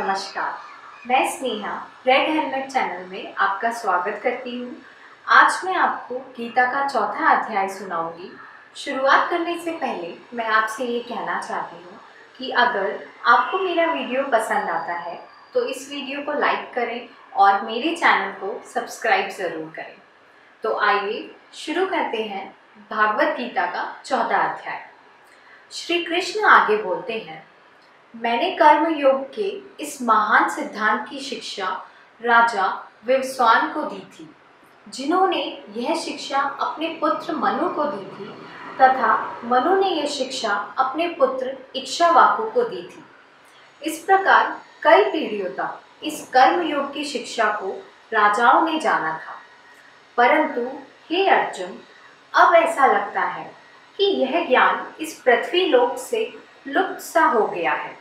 नमस्कार, मैं Sneha red helmet channel में आपका स्वागत करती हूँ। आज मैं आपको गीता का चौथा अध्याय सुनाऊंगी। शुरुआत करने से पहले मैं आपसे ये कहना चाहती हूँ कि अगर आपको मेरा वीडियो पसंद आता है तो इस वीडियो को लाइक करें और मेरे चैनल को सब्सक्राइब ज़रूर करें। तो आइए शुरू करते हैं भागवत गीता का चौथा अध्याय। श्री कृष्ण आगे बोलते हैं, मैंने कर्म योग के इस महान सिद्धांत की शिक्षा राजा विवस्वान को दी थी, जिन्होंने यह शिक्षा अपने पुत्र मनु को दी थी तथा मनु ने यह शिक्षा अपने पुत्र इक्ष्वाकु को दी थी। इस प्रकार कई पीढ़ियों तक इस कर्म योग की शिक्षा को राजाओं ने जाना था। परंतु हे अर्जुन, अब ऐसा लगता है कि यह ज्ञान इस पृथ्वी लोक से लुप्त सा हो गया है,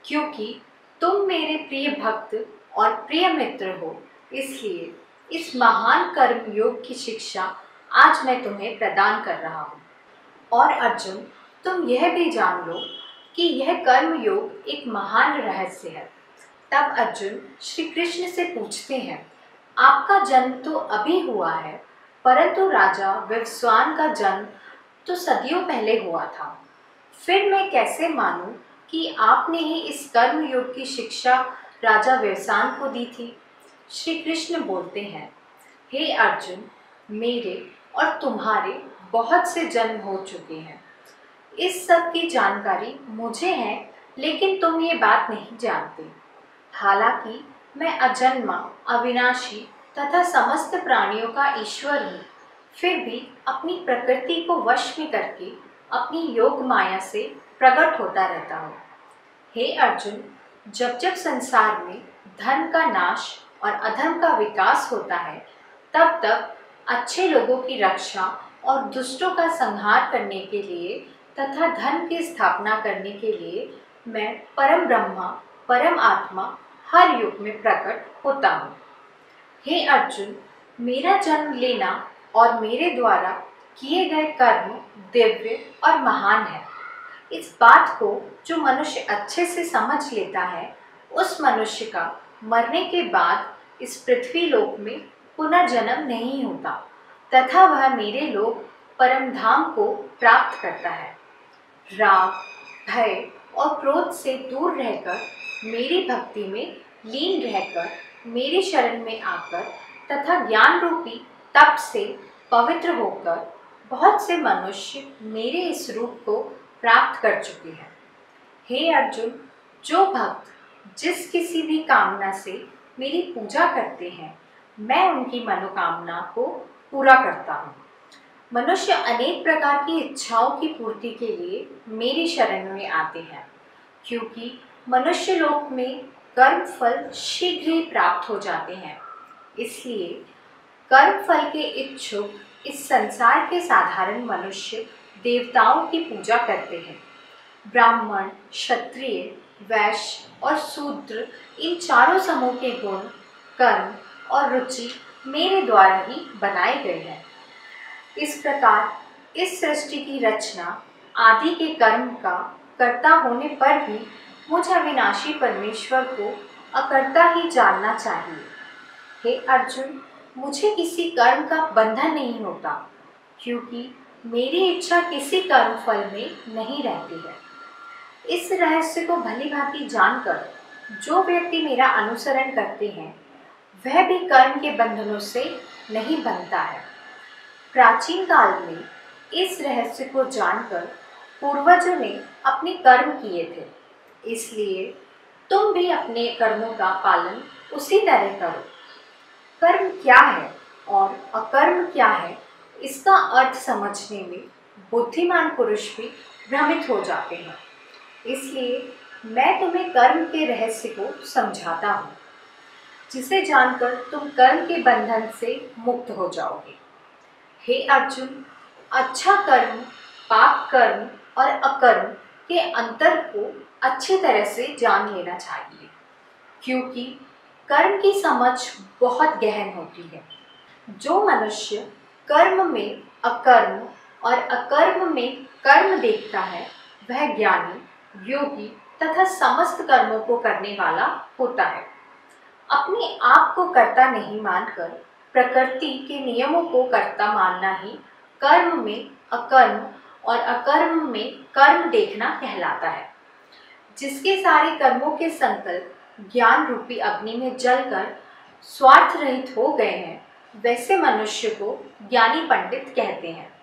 क्योंकि तुम मेरे प्रिय भक्त और प्रिय मित्र हो। इसलिए इस महान कर्म योग की शिक्षा आज मैं तुम्हें प्रदान कर रहा हूँ। और अर्जुन, तुम यह भी जान लो कि यह कर्म योग एक महान रहस्य है। तब अर्जुन श्री कृष्ण से पूछते हैं, आपका जन्म तो अभी हुआ है, परंतु राजा विवस्वान का जन्म तो सदियों पहले हुआ था। फिर मैं कैसे मानूं कि आपने ही इस कर्म योग की शिक्षा राजा विवस्वान को दी थी। श्री कृष्ण बोलते हैं, हे अर्जुन, मेरे और तुम्हारे बहुत से जन्म हो चुके हैं। इस सब की जानकारी मुझे है, लेकिन तुम ये बात नहीं जानते। हालांकि मैं अजन्मा, अविनाशी तथा समस्त प्राणियों का ईश्वर हूँ, फिर भी अपनी प्रकृति को वश में करके अपनी योग माया से प्रकट होता रहता हूँ। हे अर्जुन, जब जब संसार में धर्म का नाश और अधर्म का विकास होता है, तब तब अच्छे लोगों की रक्षा और दुष्टों का संहार करने के लिए तथा धर्म की स्थापना करने के लिए मैं परम ब्रह्मा, परम आत्मा हर युग में प्रकट होता हूँ। हे अर्जुन, मेरा जन्म लेना और मेरे द्वारा किए गए कर्म दिव्य और महान है। इस बात को जो मनुष्य अच्छे से समझ लेता है, उस मनुष्य का मरने के बाद इस पृथ्वी लोक में पुनर्जन्म नहीं होता तथा वह मेरे लोक परम धाम को प्राप्त करता है। राग, भय और क्रोध से दूर रहकर मेरी भक्ति में लीन रहकर मेरी शरण में आकर तथा ज्ञान रूपी तप से पवित्र होकर बहुत से मनुष्य मेरे इस रूप को प्राप्त कर चुके हैं। हे अर्जुन, जो भक्त जिस किसी भी कामना से मेरी पूजा करते हैं, मैं उनकी मनोकामना को पूरा करता हूँ। मनुष्य अनेक प्रकार की इच्छाओं की पूर्ति के लिए मेरी शरण में आते हैं, क्योंकि मनुष्य लोक में कर्म फल शीघ्र ही प्राप्त हो जाते हैं। इसलिए कर्म फल के इच्छुक इस संसार के साधारण मनुष्य देवताओं की पूजा करते हैं। ब्राह्मण, क्षत्रिय, वैश्य और शूद्र, इन चारों समूह के गुण, कर्म और रुचि मेरे द्वारा ही बनाए गए हैं। इस प्रकार इस सृष्टि की रचना आदि के कर्म का कर्ता होने पर भी मुझ अविनाशी परमेश्वर को अकर्ता ही जानना चाहिए। हे अर्जुन, मुझे किसी कर्म का बंधन नहीं होता, क्योंकि मेरी इच्छा किसी कर्म फल में नहीं रहती है। इस रहस्य को भली भांति जानकर जो व्यक्ति मेरा अनुसरण करते हैं, वह भी कर्म के बंधनों से नहीं बंधता है। प्राचीन काल में इस रहस्य को जानकर पूर्वजों ने अपने कर्म किए थे, इसलिए तुम भी अपने कर्मों का पालन उसी तरह करो। कर्म क्या है और अकर्म क्या है, इसका अर्थ समझने में बुद्धिमान पुरुष भी भ्रमित हो जाते हैं। इसलिए मैं तुम्हें कर्म के रहस्य को समझाता हूँ, जिसे जानकर तुम कर्म के बंधन से मुक्त हो जाओगे। हे अर्जुन, अच्छा कर्म, पाप कर्म और अकर्म के अंतर को अच्छी तरह से जान लेना चाहिए, क्योंकि कर्म की समझ बहुत गहन होती है। जो मनुष्य कर्म में अकर्म और अकर्म में कर्म देखता है, वह ज्ञानी, योगी तथा समस्त कर्मों को करने वाला होता है। अपने आप को कर्ता नहीं मानकर प्रकृति के नियमों को कर्ता मानना ही कर्म में अकर्म और अकर्म में कर्म देखना कहलाता है। जिसके सारे कर्मों के संकल्प ज्ञान रूपी अग्नि में जलकर स्वार्थ रहित हो गए हैं, वैसे मनुष्य को ज्ञानी पंडित कहते हैं।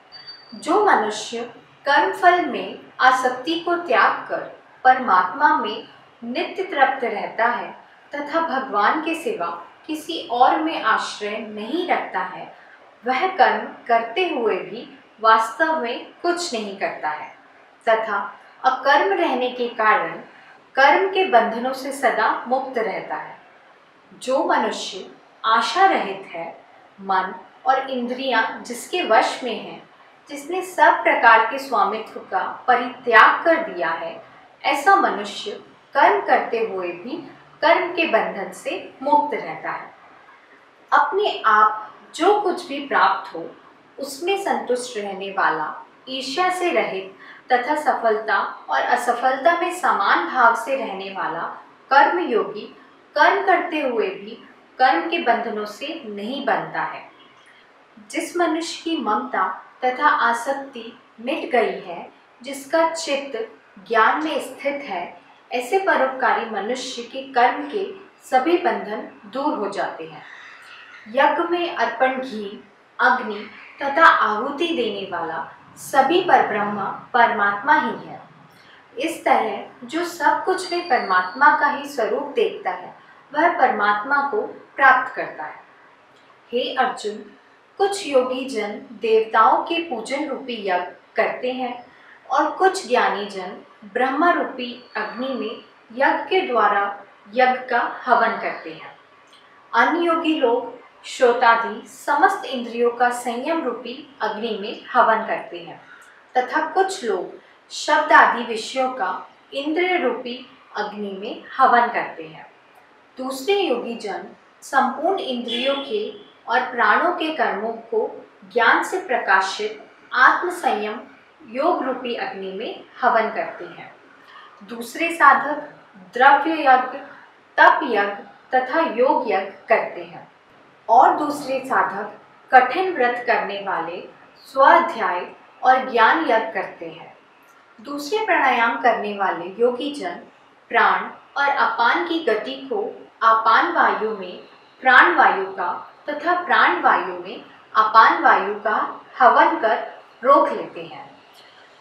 जो मनुष्य कर्मफल में आसक्ति को त्याग कर परमात्मा में नित्य तृप्त रहता है तथा भगवान के सिवा किसी और में आश्रय नहीं रखता है, वह कर्म करते हुए भी वास्तव में कुछ नहीं करता है तथा अकर्म रहने के कारण कर्म के बंधनों से सदा मुक्त रहता है। जो मनुष्य आशा रहित है, मन और इंद्रियां जिसके वश में हैं, जिसने सब प्रकार के स्वामित्व का परित्याग कर दिया है, ऐसा मनुष्य कर्म करते हुए भी कर्म के बंधन से मुक्त रहता है। अपने आप जो कुछ भी प्राप्त हो उसमें संतुष्ट रहने वाला, ईर्ष्या से रहित तथा सफलता और असफलता में समान भाव से रहने वाला कर्म योगी कर्म करते हुए भी कर्म के बंधनों से नहीं बंधता है। जिस मनुष्य की ममता तथा आसक्ति मिट गई है, जिसका चित्त ज्ञान में स्थित है, ऐसे परोपकारी मनुष्य के कर्म के सभी बंधन दूर हो जाते हैं। यज्ञ में अर्पण घी, अग्नि तथा आहुति देने वाला सभी परब्रह्म परमात्मा ही है। इस तरह जो सब कुछ में परमात्मा का ही स्वरूप देखता है, वह परमात्मा को प्राप्त करता है। हे अर्जुन, कुछ योगी जन देवताओं के पूजन रूपी यज्ञ करते हैं और कुछ ज्ञानी जन ब्रह्मा रूपी अग्नि में यज्ञ के द्वारा यज्ञ का हवन करते हैं। अन्य योगी लोग श्रोतादि समस्त इंद्रियों का संयम रूपी अग्नि में हवन करते हैं तथा कुछ लोग शब्द आदि विषयों का इंद्रिय रूपी अग्नि में हवन करते हैं। दूसरे योगी जन संपूर्ण इंद्रियों के और प्राणों के कर्मों को ज्ञान से प्रकाशित आत्म संयम योग रूपी अग्नि में हवन करते हैं। दूसरे साधक द्रव्य यज्ञ, तप यज्ञ तथा योग यज्ञ करते हैं और दूसरे साधक कठिन व्रत करने वाले स्वाध्याय और ज्ञान यज्ञ करते हैं। दूसरे प्राणायाम करने वाले योगी जन प्राण और अपान की गति को अपान वायु में प्राण वायु का तथा प्राण वायु में अपान वायु का हवन कर रोक लेते हैं।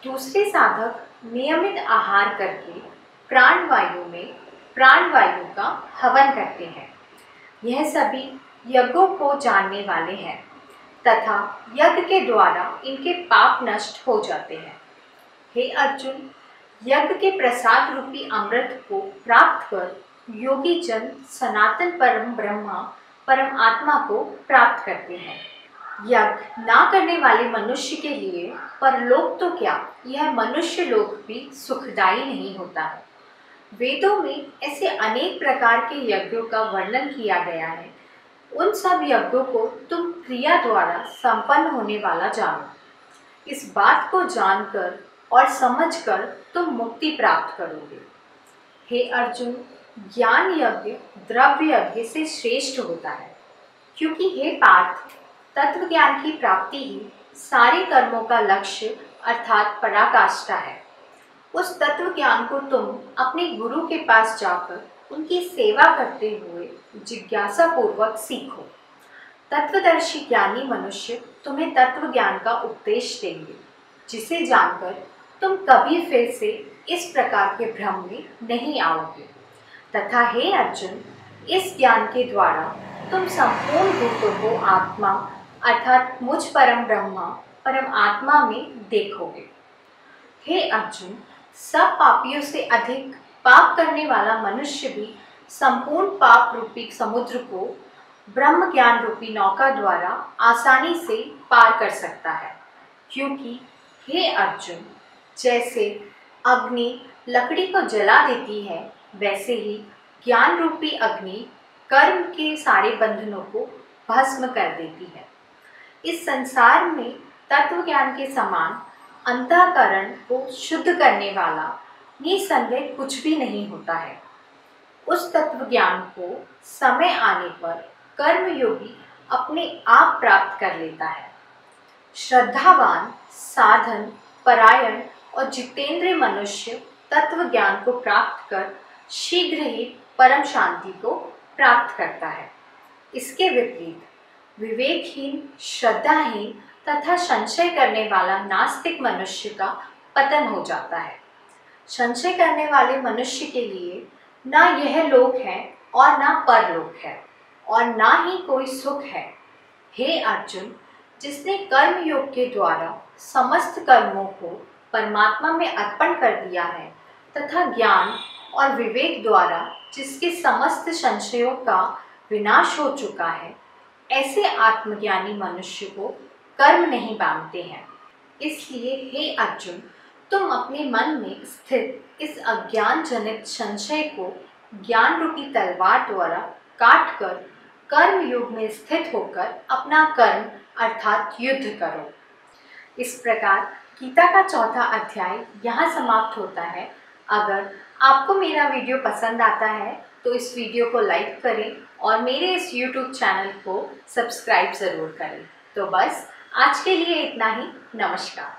दूसरे साधक नियमित आहार करके प्राण वायु में प्राण वायु का हवन करते हैं। यह सभी यज्ञों को जानने वाले हैं तथा यज्ञ के द्वारा इनके पाप नष्ट हो जाते हैं। हे अर्जुन, यज्ञ के प्रसाद रूपी अमृत को प्राप्त कर योगी जन सनातन परम ब्रह्मा परम आत्मा को प्राप्त करते हैं। यज्ञ ना करने वाले मनुष्य के लिए परलोक तो क्या, यह मनुष्य लोक भी सुखदायी नहीं होता है। वेदों में ऐसे अनेक प्रकार के यज्ञों का वर्णन किया गया है। उन सब यज्ञों को तुम क्रिया द्वारा संपन्न होने वाला जानो। इस बात को जानकर और समझकर तुम मुक्ति प्राप्त करोगे। हे अर्जुन, ज्ञान यज्ञ द्रव्य यज्ञ से श्रेष्ठ होता है, क्योंकि हे पार्थ, तत्व ज्ञान की प्राप्ति ही सारे कर्मों का लक्ष्य अर्थात पराकाष्ठा है। उस तत्व ज्ञान को तुम अपने गुरु के पास जाकर उनकी सेवा करते हुए जिज्ञासा पूर्वक सीखो। तत्वदर्शी ज्ञानी मनुष्य तुम्हें तत्व ज्ञान का उपदेश देंगे, जिसे जानकर तुम कभी फिर से इस प्रकार के भ्रम में नहीं आओगे। तथा हे अर्जुन, इस ज्ञान के द्वारा तुम संपूर्ण भूतों को आत्मा अर्थात मुझ परम ब्रह्मा परम आत्मा में देखोगे। हे अर्जुन, सब पापियों से अधिक पाप करने वाला मनुष्य भी संपूर्ण पाप रूपी समुद्र को ब्रह्म ज्ञान रूपी नौका द्वारा आसानी से पार कर सकता है। क्योंकि हे अर्जुन, जैसे अग्नि लकड़ी को जला देती है, वैसे ही ज्ञान रूपी अग्नि कर्म के सारे बंधनों को भस्म कर देती है। इस संसार में तत्व ज्ञान के समान अंतःकरण को शुद्ध करने वाला निसंदेह कुछ भी नहीं होता है। उस तत्व ज्ञान को समय आने पर कर्मयोगी अपने आप प्राप्त कर लेता है। श्रद्धावान, साधन परायण और जितेंद्रिय मनुष्य तत्व ज्ञान को प्राप्त कर शीघ्र ही परम शांति को प्राप्त करता है। इसके विपरीत विवेकहीन, श्रद्धाहीन तथा संशय करने वाला नास्तिक मनुष्य का पतन हो जाता है। संशय करने वाले मनुष्य के लिए ना यह लोक है और ना परलोक है और ना ही कोई सुख है। हे अर्जुन, जिसने कर्म योग के द्वारा समस्त कर्मों को परमात्मा में अर्पण कर दिया है तथा ज्ञान और विवेक द्वारा जिसके समस्त संशयों का विनाश हो चुका है, ऐसे आत्मज्ञानी मनुष्य को कर्म नहीं बांधते हैं। इसलिए हे अर्जुन, तुम अपने मन में स्थित इस अज्ञान जनित संशय को ज्ञान रूपी तलवार द्वारा काट कर कर्म योग में स्थित होकर अपना कर्म अर्थात युद्ध करो। इस प्रकार गीता का चौथा अध्याय यहाँ समाप्त होता है। अगर आपको मेरा वीडियो पसंद आता है तो इस वीडियो को लाइक करें और मेरे इस YouTube चैनल को सब्सक्राइब ज़रूर करें। तो बस आज के लिए इतना ही। नमस्कार।